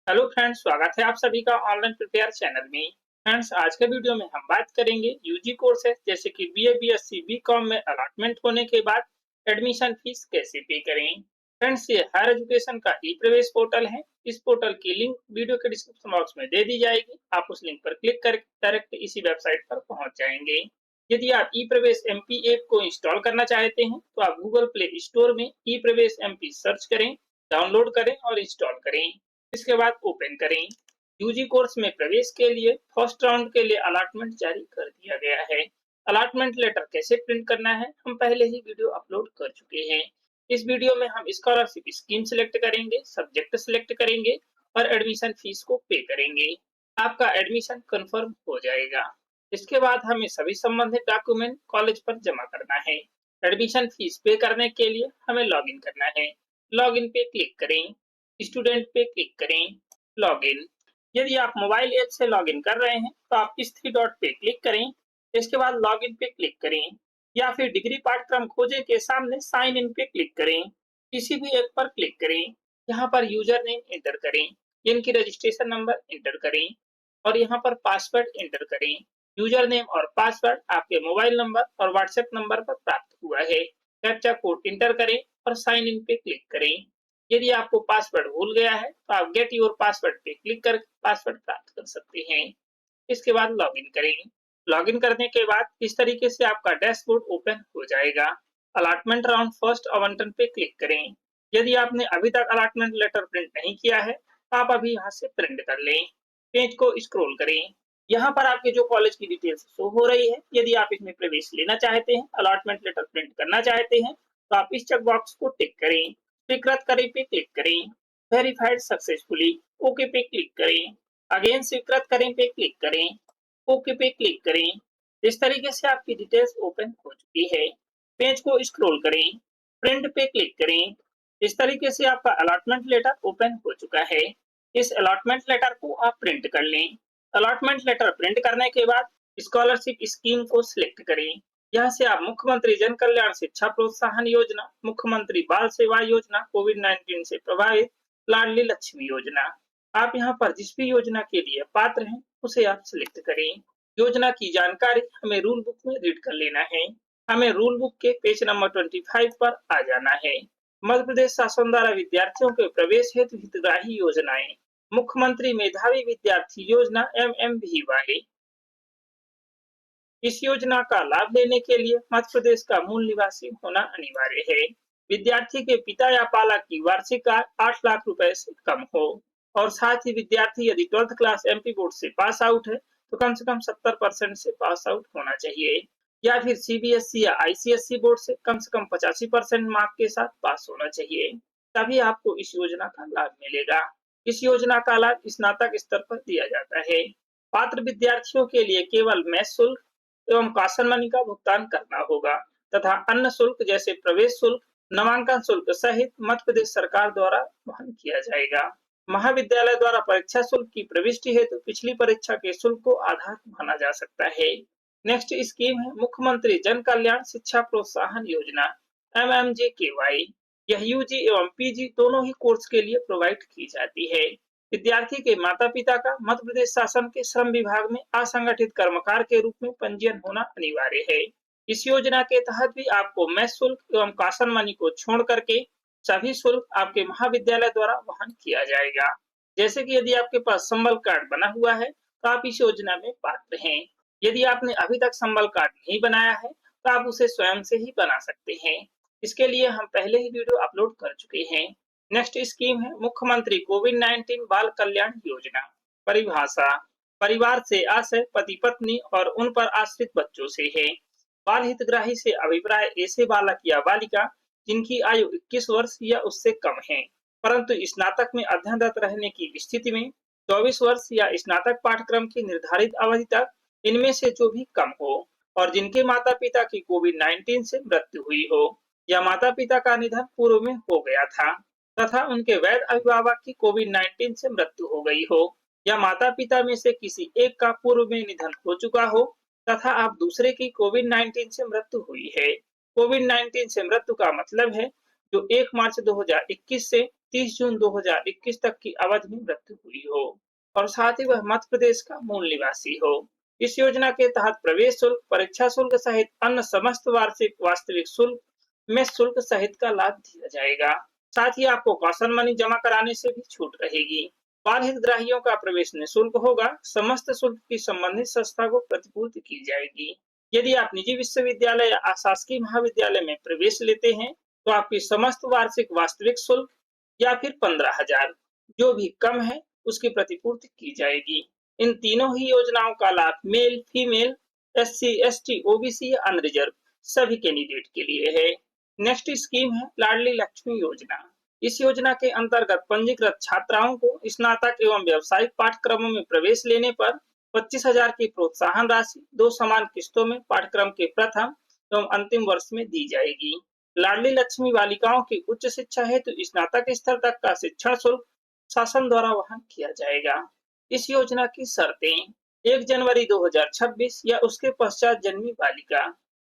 Hello friends, स्वागत है आप सभी का ऑनलाइन प्रिपेयर चैनल में। फ्रेंड्स, आज के वीडियो में हम बात करेंगे यूजी कोर्सेज जैसे कि बीए, बीएससी, बीकॉम में अलॉटमेंट होने के बाद एडमिशन फीस कैसे पे करें। फ्रेंड्स, ये हायर एजुकेशन का ई प्रवेश पोर्टल है। इस पोर्टल की लिंक वीडियो के डिस्क्रिप्शन बॉक्स में दे दी जाएगी। आप उस लिंक पर क्लिक कर डायरेक्ट इसी वेबसाइट पर पहुंच जाएंगे। यदि आप ई प्रवेश एमपी ऐप को इंस्टॉल करना चाहते हैं तो आप गूगल प्ले स्टोर में ई प्रवेश एमपी सर्च करें, डाउनलोड करें और इंस्टॉल करें। इसके बाद ओपन करें। यूजी कोर्स में प्रवेश के लिए फर्स्ट राउंड के लिए अलॉटमेंट जारी कर दिया गया है। अलॉटमेंट लेटर कैसे प्रिंट करना है हम पहले ही वीडियो अपलोड कर चुके हैं। इस वीडियो में हम स्कॉलरशिप स्कीम सिलेक्ट करेंगे, सब्जेक्ट सिलेक्ट करेंगे और एडमिशन फीस को पे करेंगे। आपका एडमिशन कंफर्म हो जाएगा। इसके बाद हमें सभी संबंधित डॉक्यूमेंट कॉलेज पर जमा करना है। एडमिशन फीस पे करने के लिए हमें लॉगिन करना है। लॉगिन पे क्लिक करें, स्टूडेंट पे क्लिक करें, लॉगिन। यदि आप मोबाइल ऐप से लॉगिन कर रहे हैं तो आप इस थ्री डॉट पे क्लिक करें। इसके बाद लॉगिन पे क्लिक करें या फिर डिग्री पाठ्यक्रम खोजे के सामने साइन इन पे क्लिक करें। किसी भी एक पर क्लिक करें। यहाँ पर यूजर नेम एंटर करें, इनकी रजिस्ट्रेशन नंबर एंटर करें और यहाँ पर पासवर्ड एंटर करें। यूजर नेम और पासवर्ड आपके मोबाइल नंबर और व्हाट्सएप नंबर पर प्राप्त हुआ है। कैप्चा कोड एंटर करें और साइन इन पे क्लिक करें। यदि आपको पासवर्ड भूल गया है तो आप गेट योर पासवर्ड पे क्लिक कर पासवर्ड प्राप्त कर सकते हैं। इसके बाद लॉगिन करें। लॉगिन करने के बाद इस तरीके से आपका डैशबोर्ड ओपन हो जाएगा। अलॉटमेंट राउंड फर्स्ट आवंटन पे क्लिक करें। यदि आपने अभी तक अलॉटमेंट लेटर प्रिंट नहीं किया है तो आप अभी यहाँ से प्रिंट कर लें। पेज को स्क्रॉल करें। यहाँ पर आपके जो कॉलेज की डिटेल्स शो हो रही है। यदि आप इसमें प्रवेश लेना चाहते हैं, अलॉटमेंट लेटर प्रिंट करना चाहते हैं तो आप इस चेक बॉक्स को टिक करें। स्वीकृत करें पे क्लिक करें। वेरीफाइड सक्सेसफुली, ओके पे क्लिक करें। अगेन स्वीकृत करें पे क्लिक करें। ओके पे क्लिक करें। इस तरीके से आपकी डिटेल्स ओपन हो चुकी है। पेज को स्क्रॉल करें, प्रिंट पे क्लिक करें। इस तरीके से आपका अलॉटमेंट लेटर ओपन हो चुका है। इस अलॉटमेंट लेटर को आप प्रिंट कर लें। अलॉटमेंट लेटर प्रिंट करने के बाद स्कॉलरशिप स्कीम को सिलेक्ट करें। यहाँ से आप मुख्यमंत्री जन कल्याण शिक्षा प्रोत्साहन योजना, मुख्यमंत्री बाल सेवा योजना, कोविड-19 से प्रभावित, लाडली लक्ष्मी योजना, आप यहाँ पर जिस भी योजना के लिए पात्र हैं उसे आप सिलेक्ट करें। योजना की जानकारी हमें रूल बुक में रीड कर लेना है। हमें रूल बुक के पेज नंबर 25 पर आ जाना है। मध्य प्रदेश शासन द्वारा विद्यार्थियों के प्रवेश हेतु हितग्राही योजनाएं, मुख्यमंत्री मेधावी विद्यार्थी योजना MMVY। इस योजना का लाभ लेने के लिए मध्य प्रदेश का मूल निवासी होना अनिवार्य है। विद्यार्थी के पिता या पालक की वार्षिक आय 8 लाख रुपए से कम हो और साथ ही विद्यार्थी यदि 12th क्लास एमपी बोर्ड से पास आउट है तो कम से कम 70% से पास आउट होना चाहिए या फिर सीबीएसई या आईसीएसई बोर्ड से कम 85% मार्क के साथ पास होना चाहिए। तभी आपको इस योजना का लाभ मिलेगा। इस योजना का लाभ स्नातक स्तर पर दिया जाता है। पात्र विद्यार्थियों के लिए केवल मेस शुल्क एवं कासन मनी का भुगतान करना होगा तथा अन्य शुल्क जैसे प्रवेश शुल्क, नामांकन शुल्क सहित मध्य प्रदेश सरकार द्वारा वहन किया जाएगा। महाविद्यालय द्वारा परीक्षा शुल्क की प्रविष्टि हेतु पिछली परीक्षा के शुल्क को आधार माना जा सकता है। नेक्स्ट स्कीम है मुख्यमंत्री जन कल्याण शिक्षा प्रोत्साहन योजना MMJKY। यह यूजी एवं पीजी दोनों ही कोर्स के लिए प्रोवाइड की जाती है। विद्यार्थी के माता पिता का मध्य प्रदेश शासन के श्रम विभाग में असंगठित कर्मकार के रूप में पंजीयन होना अनिवार्य है। इस योजना के तहत भी आपको मेस शुल्क एवं कासन मनी को छोड़ करके सभी शुल्क आपके महाविद्यालय द्वारा वहन किया जाएगा। जैसे कि यदि आपके पास संबल कार्ड बना हुआ है तो आप इस योजना में पात्र हैं। यदि आपने अभी तक संबल कार्ड नहीं बनाया है तो आप उसे स्वयं से ही बना सकते हैं। इसके लिए हम पहले ही वीडियो अपलोड कर चुके हैं। नेक्स्ट स्कीम है मुख्यमंत्री कोविड-19 बाल कल्याण योजना। परिभाषा, परिवार से आशय पति पत्नी और उन पर आश्रित बच्चों से है। बाल हितग्राही से अभिप्राय ऐसे बालक या बालिका जिनकी आयु 21 वर्ष या उससे कम है परंतु स्नातक में अध्ययनरत रहने की स्थिति में 24 वर्ष या स्नातक पाठ्यक्रम की निर्धारित अवधि तक इनमें से जो भी कम हो और जिनके माता पिता की कोविड-19 से मृत्यु हुई हो या माता पिता का निधन पूर्व में हो गया था तथा उनके वैध अभिभावक की कोविड-19 से मृत्यु हो गई हो या माता पिता में से किसी एक का पूर्व में निधन हो चुका हो तथा आप दूसरे की कोविड-19 से मृत्यु हुई है। कोविड-19 से मृत्यु का मतलब है जो 1 मार्च 2021 से 30 जून 2021 तक की अवधि में मृत्यु हुई हो और साथ ही वह मध्य प्रदेश का मूल निवासी हो। इस योजना के तहत प्रवेश शुल्क, परीक्षा शुल्क सहित अन्य समस्त वार्षिक वास्तविक शुल्क में शुल्क सहित का लाभ दिया जाएगा। साथ ही आपको कॉशन मनी जमा कराने से भी छूट रहेगी। बाल हितग्राहियों का प्रवेश निःशुल्क होगा। समस्त शुल्क की संबंधित संस्था को प्रतिपूर्ति की जाएगी। यदि आप निजी विश्वविद्यालय या अशासकीय महाविद्यालय में प्रवेश लेते हैं तो आपकी समस्त वार्षिक वास्तविक शुल्क या फिर 15,000 जो भी कम है उसकी प्रतिपूर्ति की जाएगी। इन तीनों ही योजनाओं का लाभ male, female, SC, ST, OBC या अनरिजर्व सभी कैंडिडेट के लिए है। नेक्स्ट स्कीम है लाडली लक्ष्मी योजना। इस योजना के अंतर्गत पंजीकृत छात्राओं को स्नातक एवं व्यावसायिक पाठ्यक्रमों में प्रवेश लेने पर 25,000 की प्रोत्साहन राशि 2 समान किस्तों में पाठ्यक्रम के प्रथम एवं अंतिम वर्ष में दी जाएगी। लाडली लक्ष्मी बालिकाओं की उच्च शिक्षा हेतु स्नातक स्तर तक का शिक्षण शुल्क शासन द्वारा वहन किया जाएगा। इस योजना की शर्तें: 1 जनवरी 2026 या उसके पश्चात जन्मी बालिका।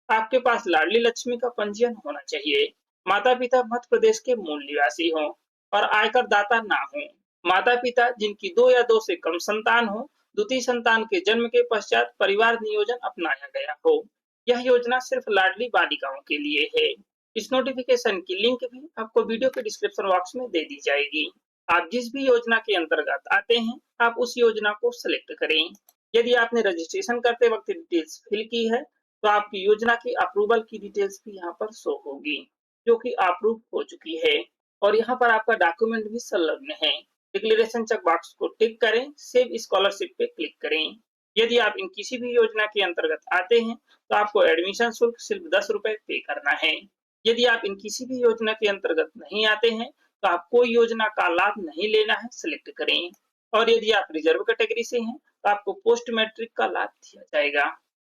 आपके पास लाडली लक्ष्मी का पंजीयन होना चाहिए। माता पिता मध्य प्रदेश के मूल निवासी हों और आयकर दाता ना हों। माता पिता जिनकी 2 या 2 से कम संतान हो, द्वितीय संतान के जन्म के पश्चात परिवार नियोजन अपनाया गया हो। यह योजना सिर्फ लाडली बालिकाओं के लिए है। इस नोटिफिकेशन की लिंक भी आपको वीडियो के डिस्क्रिप्शन बॉक्स में दे दी जाएगी। आप जिस भी योजना के अंतर्गत आते हैं, आप उस योजना को सिलेक्ट करें। यदि आपने रजिस्ट्रेशन करते वक्त डिटेल्स फिल की है, तो आपकी योजना की अप्रूवल की डिटेल्स भी यहाँ पर शो होगी, जो कि अप्रूव हो चुकी है और यहाँ पर आपका डॉक्यूमेंट भी संलग्न है। डिक्लेरेशन चेक बॉक्स को टिक करें, सेव स्कॉलरशिप पे क्लिक करें। यदि आप इन किसी भी योजना के अंतर्गत आते हैं, तो आपको एडमिशन शुल्क सिर्फ 10 रुपए पे करना है। यदि आप इन किसी भी योजना के अंतर्गत नहीं आते हैं, तो आप कोई योजना का लाभ नहीं लेना है, सिलेक्ट करें। और यदि आप रिजर्व कैटेगरी से हैं, तो आपको पोस्ट मैट्रिक का लाभ दिया जाएगा।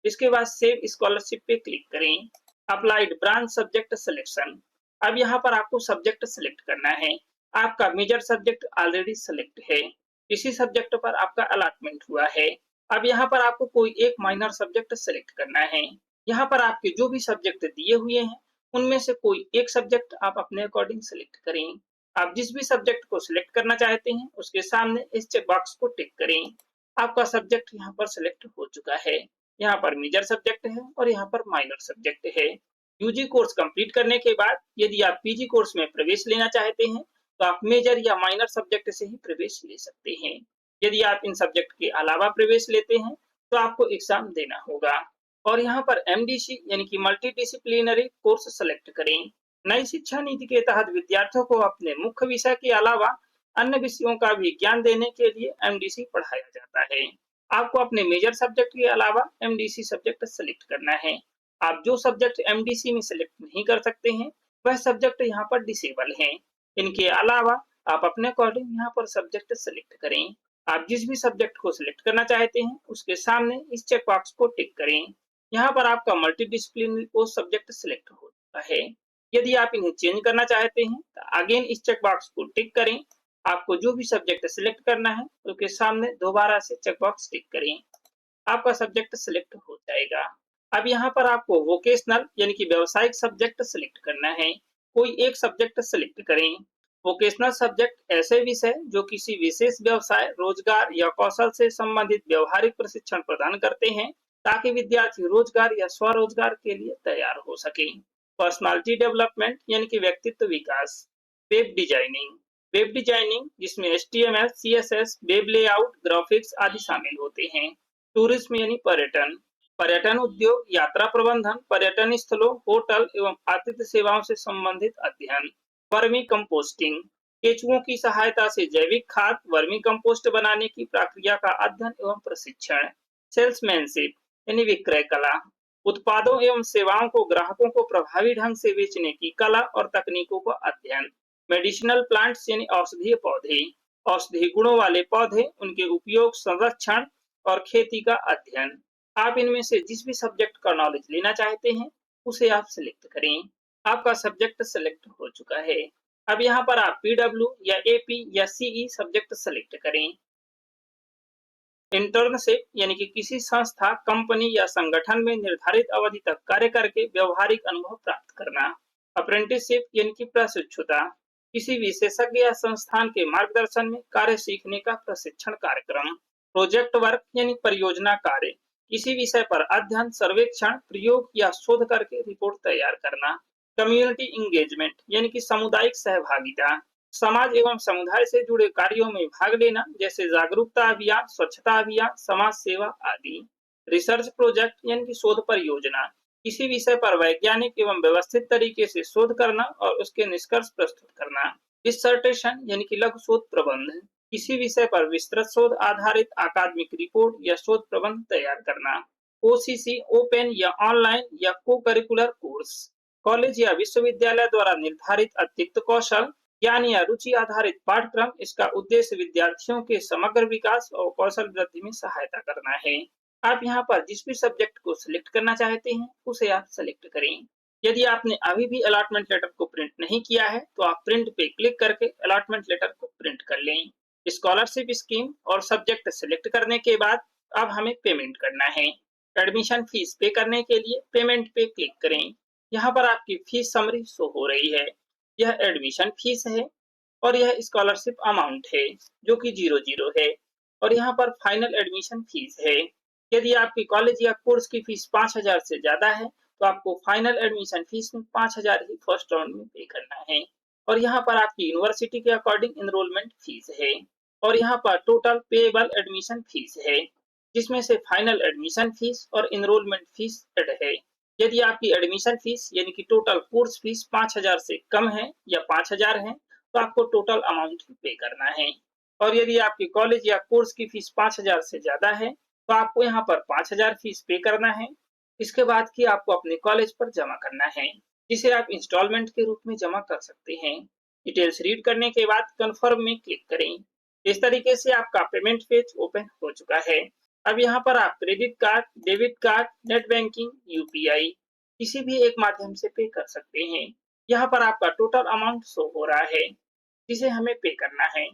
इसके बाद सेव स्कॉलरशिप पे क्लिक करें। Applied branch subject selection. अब यहाँ पर आपको सब्जेक्ट सिलेक्ट करना है। आपका मेजर सब्जेक्ट ऑलरेडी सिलेक्ट है। इसी सब्जेक्ट पर आपका अलॉटमेंट हुआ है। अब यहाँ पर आपको कोई एक माइनर सब्जेक्ट सिलेक्ट करना है। यहाँ पर आपके जो भी सब्जेक्ट दिए हुए हैं, उनमें से कोई एक सब्जेक्ट आप अपने अकॉर्डिंग सिलेक्ट करें। आप जिस भी सब्जेक्ट को सिलेक्ट करना चाहते हैं, उसके सामने इस चेक बॉक्स को टिक करें। आपका सब्जेक्ट यहाँ पर सिलेक्ट हो चुका है। यहाँ पर मेजर सब्जेक्ट है और यहाँ पर माइनर सब्जेक्ट है। यूजी कोर्स कंप्लीट करने के बाद यदि आप पीजी कोर्स में प्रवेश लेना चाहते हैं, तो आप मेजर या माइनर सब्जेक्ट से ही प्रवेश ले सकते हैं। यदि आप इन सब्जेक्ट के अलावा प्रवेश लेते हैं, तो आपको एग्जाम देना होगा। और यहाँ पर MDC यानी कि मल्टी डिसिप्लिनरी कोर्स सेलेक्ट करें। नई शिक्षा नीति के तहत विद्यार्थियों को अपने मुख्य विषय के अलावा अन्य विषयों का भी ज्ञान देने के लिए MDC पढ़ाया जाता है। आपको अपने मेजर सब्जेक्ट के अलावा MDC सब्जेक्ट सेलेक्ट करना है। आप जो सब्जेक्ट MDC में सेलेक्ट नहीं कर सकते हैं, वह सब्जेक्ट यहाँ पर डिसेबल हैं। इनके अलावा आप अपने अकॉर्डिंग यहाँ पर सब्जेक्ट सेलेक्ट करें। आप जिस भी सब्जेक्ट को सिलेक्ट करना चाहते हैं, उसके सामने इस चेक बॉक्स को टिक करें। यहाँ पर आपका multi disciplinary course subject select हो चुका है। यदि आप इन्हें चेंज करना चाहते हैं, तो अगेन इस चेक बॉक्स को टिक करें। आपको जो भी सब्जेक्ट सिलेक्ट करना है, उसके सामने दोबारा से चेक बॉक्स टिक करें। आपका सब्जेक्ट सिलेक्ट हो जाएगा। अब यहाँ पर आपको वोकेशनल यानी कि व्यावसायिक सब्जेक्ट सिलेक्ट करना है। कोई एक सब्जेक्ट सिलेक्ट करें। वोकेशनल सब्जेक्ट ऐसे विषय जो किसी विशेष व्यवसाय, रोजगार या कौशल से संबंधित व्यवहारिक प्रशिक्षण प्रदान करते हैं, ताकि विद्यार्थी रोजगार या स्वरोजगार के लिए तैयार हो सके। पर्सनालिटी डेवलपमेंट यानी कि व्यक्तित्व विकास। Web designing. वेब डिजाइनिंग जिसमें HTML, CSS, web layout, graphics आदि शामिल होते हैं। टूरिज्म यानी पर्यटन। पर्यटन उद्योग, यात्रा प्रबंधन, पर्यटन स्थलों, होटल एवं आतिथ्य सेवाओं से संबंधित अध्ययन। Vermi composting. केंचुओं की सहायता से जैविक खाद वर्मी कंपोस्ट बनाने की प्रक्रिया का अध्ययन एवं प्रशिक्षण। सेल्समैनशिप यानी विक्रय कला। उत्पादों एवं सेवाओं को ग्राहकों को प्रभावी ढंग से बेचने की कला और तकनीकों का अध्ययन। मेडिसिनल प्लांट्स यानी औषधीय पौधे। औषधीय गुणों वाले पौधे, उनके उपयोग, संरक्षण और खेती का अध्ययन। आप इनमें से जिस भी सब्जेक्ट का नॉलेज लेना चाहते हैं, उसे आप सिलेक्ट करें। आपका सब्जेक्ट सिलेक्ट हो चुका है। अब यहाँ पर आप PW या AP या CE सब्जेक्ट सिलेक्ट करें। इंटर्नशिप यानी कि किसी संस्था, कंपनी या संगठन में निर्धारित अवधि तक कार्य करके व्यवहारिक अनुभव प्राप्त करना। अप्रेंटिसशिप यानी कि प्रशिक्षुता। किसी विशेषज्ञ या संस्थान के मार्गदर्शन में कार्य सीखने का प्रशिक्षण कार्यक्रम। प्रोजेक्ट वर्क यानी परियोजना कार्य, किसी विषय पर अध्ययन, सर्वेक्षण, प्रयोग या शोध करके रिपोर्ट तैयार करना। कम्युनिटी इंगेजमेंट यानी कि सामुदायिक सहभागिता, समाज एवं समुदाय से जुड़े कार्यों में भाग लेना, जैसे जागरूकता अभियान, स्वच्छता अभियान, समाज सेवा आदि। रिसर्च प्रोजेक्ट यानी कि शोध परियोजना, किसी विषय पर वैज्ञानिक एवं व्यवस्थित तरीके से शोध करना और उसके निष्कर्ष प्रस्तुत करना। डिसर्टेशन यानी कि लघु शोध प्रबंध, किसी विषय पर विस्तृत शोध आधारित अकादमिक रिपोर्ट या शोध प्रबंध तैयार करना। ओसीसी ओपन या ऑनलाइन या को करिकुलर कोर्स, कॉलेज या विश्वविद्यालय द्वारा निर्धारित अतिरिक्त कौशल, ज्ञान या रुचि आधारित पाठ्यक्रम। इसका उद्देश्य विद्यार्थियों के समग्र विकास और कौशल वृद्धि में सहायता करना है। आप यहाँ पर जिस भी सब्जेक्ट को सिलेक्ट करना चाहते हैं उसे आप सेलेक्ट करें। यदि आपने अभी भी अलॉटमेंट लेटर को प्रिंट नहीं किया है तो आप प्रिंट पे क्लिक करके अलॉटमेंट लेटर को प्रिंट कर लें। स्कॉलरशिप स्कीम और सब्जेक्ट सिलेक्ट करने के बाद अब हमें पेमेंट करना है। एडमिशन फीस पे करने के लिए पेमेंट पे क्लिक करें। यहाँ पर आपकी फीस समरी शो हो रही है। यह एडमिशन फीस है और यह स्कॉलरशिप अमाउंट है जो कि 00 है, और यहाँ पर फाइनल एडमिशन फीस है। यदि आपकी कॉलेज या कोर्स की फीस 5000 से ज्यादा है तो आपको फाइनल एडमिशन फीस में 5000 ही फर्स्ट राउंड में पे करना है, और यहाँ पर आपकी यूनिवर्सिटी के अकॉर्डिंग एनरोलमेंट फीस है, और यहाँ पर टोटल पेएबल एडमिशन फीस है, जिसमें से फाइनल एडमिशन फीस और एनरोलमेंट फीस ऐड है। यदि आपकी एडमिशन फीस यानी कि टोटल कोर्स फीस 5000 से कम है या 5000 है तो आपको टोटल अमाउंट पे करना है, और यदि आपकी कॉलेज या कोर्स की फीस 5000 से ज्यादा है तो आपको यहाँ पर 5000 फीस पे करना है। इसके बाद की आपको अपने कॉलेज पर जमा करना है, जिसे आप इंस्टॉलमेंट के रूप में जमा कर सकते हैं। डिटेल्स रीड करने के बाद कंफर्म में क्लिक करें। इस तरीके से आपका पेमेंट पेज ओपन हो चुका है। अब यहाँ पर आप credit card, debit card, net banking, UPI किसी भी एक माध्यम से पे कर सकते हैं। यहाँ पर आपका टोटल अमाउंट शो हो रहा है जिसे हमें पे करना है।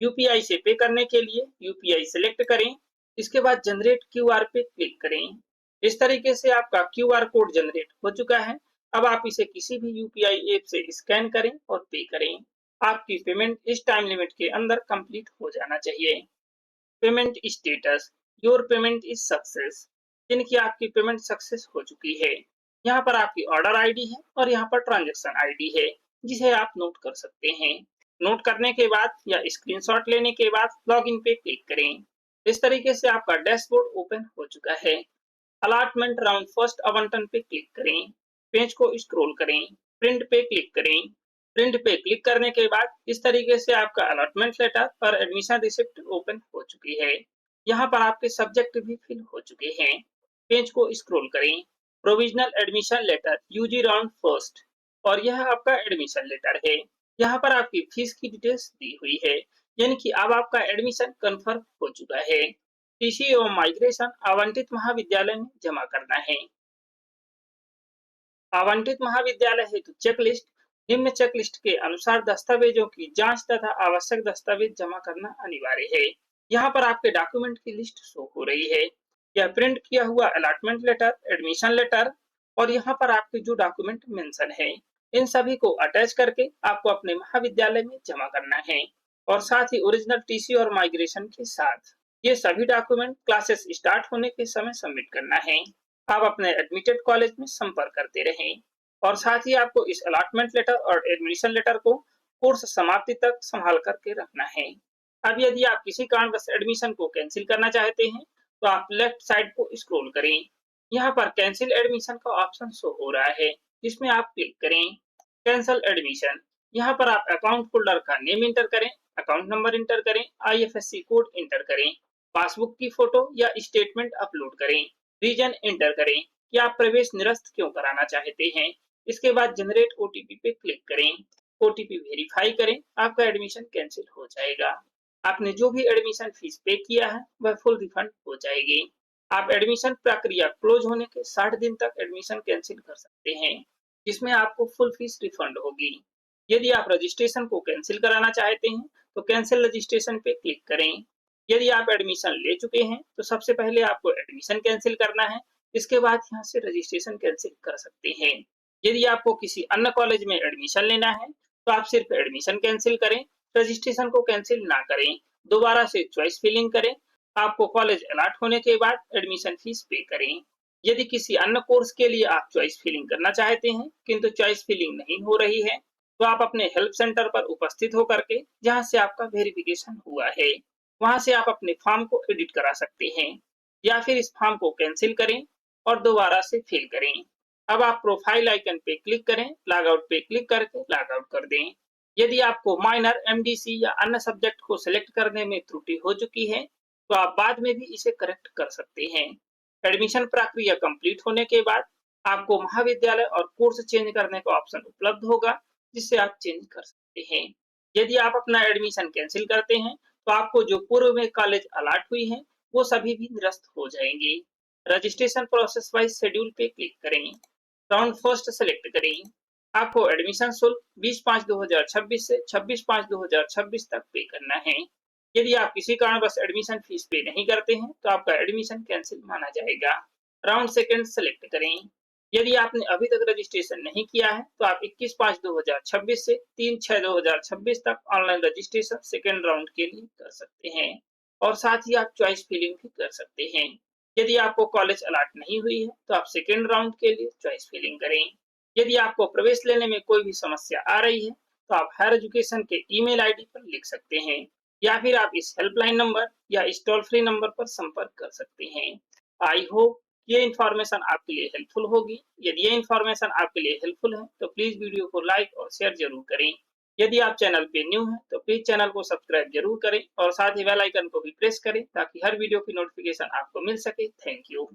यूपीआई से पे करने के लिए यूपीआई सिलेक्ट करें। इसके बाद जनरेट क्यूआर पे क्लिक करें। इस तरीके से आपका क्यूआर कोड जनरेट हो चुका है। अब आप इसे किसी भी यूपीआई ऐप से स्कैन करें और पे करें। आपकी पेमेंट इस टाइम लिमिट के अंदर कंप्लीट हो जाना चाहिए। Payment status, your payment is success, यानी कि आपकी पेमेंट सक्सेस हो चुकी है। यहाँ पर आपकी ऑर्डर आईडी है और यहाँ पर ट्रांजैक्शन आईडी है जिसे आप नोट कर सकते हैं। नोट करने के बाद या स्क्रीनशॉट लेने के बाद लॉगिन पे क्लिक करें। इस तरीके से आपका डैशबोर्ड ओपन हो चुका है। अलॉटमेंट राउंड फर्स्ट आवंटन पे क्लिक करें। पेज को स्क्रॉल करें, प्रिंट पे क्लिक करें। प्रिंट पे क्लिक करने के बाद इस तरीके से आपका अलॉटमेंट लेटर और एडमिशन रिसिप्ट ओपन हो चुकी है। यहाँ पर आपके सब्जेक्ट भी फिल हो चुके हैं। पेज को स्क्रॉल करें। Provisional admission letter UG round first, और यह आपका एडमिशन लेटर है। यहाँ पर आपकी फीस की डिटेल्स दी हुई है, यानी कि अब आपका एडमिशन कंफर्म हो चुका है। टीसी एवं माइग्रेशन आवंटित महाविद्यालय में जमा करना है। आवंटित महाविद्यालय हेतु चेकलिस्ट, निम्न चेकलिस्ट के अनुसार दस्तावेजों की जांच तथा आवश्यक दस्तावेज जमा करना अनिवार्य है। यहाँ पर आपके डॉक्यूमेंट की लिस्ट शो हो रही है। यह प्रिंट किया हुआ अलॉटमेंट लेटर, एडमिशन लेटर और यहाँ पर आपके जो डॉक्यूमेंट मेंशन है, इन सभी को अटैच करके आपको अपने महाविद्यालय में जमा करना है, और साथ ही ओरिजिनल टीसी और माइग्रेशन के साथ ये सभी डॉक्यूमेंट क्लासेस स्टार्ट होने के समय सबमिट करना है। आप अपने एडमिटेड कॉलेज में संपर्क करते रहें, और साथ ही आपको इस अलॉटमेंट लेटर और एडमिशन लेटर को कोर्स समाप्ति तक संभाल करके रखना है। अब यदि आप किसी कारणवश एडमिशन को कैंसिल करना चाहते हैं तो आप लेफ्ट साइड को स्क्रॉल करें। यहाँ पर कैंसिल एडमिशन का ऑप्शन शो हो रहा है, जिसमें आप क्लिक करें। कैंसिल एडमिशन, यहाँ पर आप अकाउंट होल्डर का नेम इंटर करें, अकाउंट नंबर इंटर करें, आईएफएससी कोड इंटर करें, पासबुक की फोटो या स्टेटमेंट अपलोड करें, रीजन इंटर करें कि आप प्रवेश निरस्त क्यों कराना चाहते हैं। इसके बाद जनरेट ओटीपी पे क्लिक करें। ओटीपी वेरीफाई करें, आपका एडमिशन कैंसिल हो जाएगा। आपने जो भी एडमिशन फीस पे किया है वह फुल रिफंड हो जाएगी। आप एडमिशन प्रक्रिया क्लोज होने के 60 दिन तक एडमिशन कैंसिल कर सकते हैं, जिसमें आपको फुल फीस रिफंड होगी। यदि आप रजिस्ट्रेशन को कैंसिल कराना चाहते हैं तो कैंसिल रजिस्ट्रेशन पे क्लिक करें। यदि आप एडमिशन ले चुके हैं तो सबसे पहले आपको एडमिशन कैंसिल करना है, इसके बाद यहाँ से रजिस्ट्रेशन कैंसिल कर सकते हैं। यदि आपको किसी अन्य कॉलेज में एडमिशन लेना है तो आप सिर्फ एडमिशन कैंसिल करें, रजिस्ट्रेशन को कैंसिल ना करें। दोबारा से चॉइस फिलिंग करें। आपको कॉलेज अलॉट होने के बाद एडमिशन फीस पे करें। यदि किसी अन्य कोर्स के लिए आप चॉइस फिलिंग करना चाहते हैं किंतु चॉइस फिलिंग नहीं हो रही है, तो आप अपने हेल्प सेंटर पर उपस्थित होकर के जहां से आपका वेरिफिकेशन हुआ है, वहां से आप अपने फॉर्म को एडिट करा सकते हैं या फिर इस फॉर्म को कैंसिल करें और दोबारा से फिल करें। अब आप प्रोफाइल आइकन पे क्लिक करें, लॉग आउट पे क्लिक करके लॉग आउट कर दें। यदि आपको माइनर, एमडीसी या अन्य सब्जेक्ट को सिलेक्ट करने में त्रुटि हो चुकी है, तो आप बाद में भी इसे करेक्ट कर सकते हैं। एडमिशन प्रक्रिया कंप्लीट होने के बाद आपको महाविद्यालय और कोर्स चेंज करने का ऑप्शन उपलब्ध होगा, जिससे आप चेंज कर सकते हैं। यदि आप अपना एडमिशन कैंसिल करते हैं, तो आपको जो पूर्व में कॉलेज अलॉट हुई है, वो सभी भी निरस्त हो जाएंगे। रजिस्ट्रेशन प्रोसेस वाइज शेड्यूल पे क्लिक करें, राउंड फर्स्ट सेलेक्ट करें। आपको एडमिशन शुल्क 20/5/2026 से 26/5/2026 तक पे करना है। यदि आप किसी कारणवश एडमिशन फीस पे नहीं करते हैं, तो आपका एडमिशन कैंसिल माना जाएगा। राउंड सेकंड सेलेक्ट करें। यदि आपने अभी तक रजिस्ट्रेशन नहीं किया है, तो आप 21/5/2026 से 3/6/2026 तक ऑनलाइन रजिस्ट्रेशन सेकेंड राउंड के लिए कर सकते हैं और साथ ही आप चॉइस फिलिंग भी कर सकते हैं। यदि आपको कॉलेज अलॉट नहीं हुई है, तो आप सेकेंड राउंड के लिए चॉइस फिलिंग करें। यदि आपको प्रवेश लेने में कोई भी समस्या आ रही है, तो आप हायर एजुकेशन के ईमेल आईडी पर लिख सकते हैं या फिर आप इस हेल्पलाइन नंबर या इस टोल फ्री नंबर पर संपर्क कर सकते हैं। आई होप ये इन्फॉर्मेशन आपके लिए हेल्पफुल होगी। यदि ये इन्फॉर्मेशन आपके लिए हेल्पफुल है, तो प्लीज वीडियो को लाइक और शेयर जरूर करें। यदि आप चैनल पे न्यू हैं, तो प्लीज चैनल को सब्सक्राइब जरूर करें और साथ ही बेल आइकन को भी प्रेस करें ताकि हर वीडियो की नोटिफिकेशन आपको मिल सके। Thank you.